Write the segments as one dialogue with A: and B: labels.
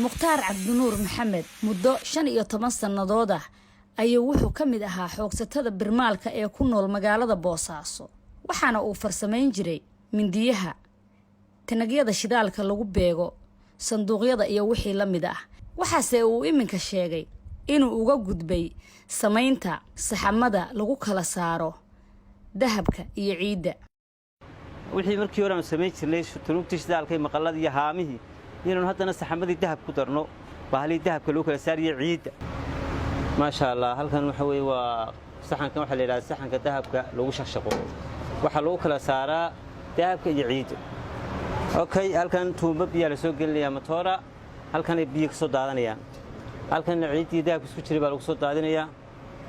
A: mukhtaar cabdinuur maxamed muddo 15 sannadood ah ayuu wuxuu ka mid ahaa xoogsatada birmaalka ee ku nool magaalada Boosaaso waxaana uu farsamayn jiray mindiyaha tanagyada shidaalka lagu beego sanduuqyada iyo wixii la mid ah waxaase uu iminka sheegay inuu uga gudbay samaynta saxamada lagu kala saaro dahabka iyo ciidda
B: wixii markii hore aan samayn jirnay turubtii shidaalka maqalada iyo haamihii inuu haddana saxamadii dahab ku darno bahalii dahabka lagu kala saariyo ciidda ma sha Allah halkan waxa weey waa saxankan waxa la yiraahdaa saxanka dahabka lagu shaqshaqo waxa lagu kala saaraa dahabka iyo ciidda okay halkan tuubo biyo la soo gelinayaa matoora halkan ay biyo ka soo daadanayaan halkan ciidii dahabka isku jiray baa lagu soo daadinayaa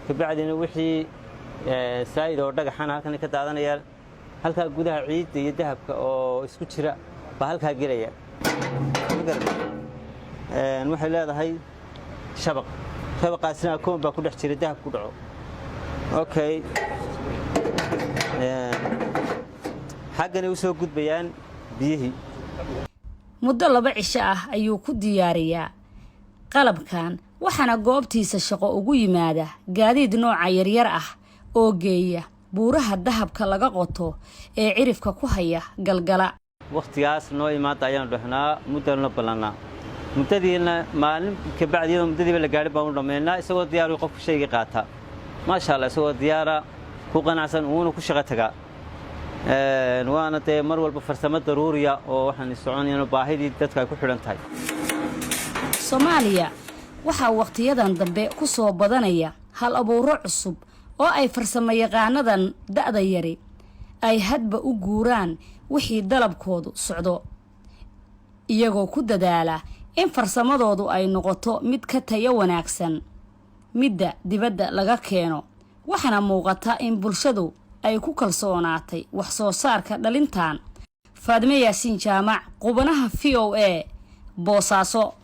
B: ka bacdina wixii saayid oo dhagaxana halkan ka daadanayaan halka gudaha ciidda iyo dahabka oo isku jira baa halka gelaya waxay leedahay shabaqaasina koon baa ku dhex jira dahab ku dhaco okay xaggana u soo gudbayaan biyihii
A: muddo 2 cisho ah ayuu ku diyaariyaa qalabkan waxaana goobtiisa shaqo ugu yimaada gaadiid nooca yaryar ah oo geeya buuraha dahabka laga qoto ee cirifka ku haya galgala
B: waqtigaas noo imaada ayaan dhahnaa muddo balana muddadiina maalin ka bacdiyada muddadiiba la gaari baan u dhameynaa isagoo diyaar u qofku shayga qaata ma sha Allah isagoo diyaara ku qanacsan uu ku shaqo taga waana tee mar walba farsamo daruuriya oo waxaan soconayno baahidii dadka ay ku xiran tahay
A: Soomaaliya waxa waqtiyadan dambe ku soo badanaya hal abuuro cusub oo ay farsamo yaqaanadan da'da yari ay hadba u guuraan wixii dalabkoodu socdo iyagoo ku dadaala in farsamadoodu ay noqoto mid ka tayo wanaagsan midda dibadda laga keeno waxana muuqata in bulshadu ay ku kalsoonaatay wax soo saarka dhalintan Faadime Yaasiin Jaamac qubanaha VOA Boosaaso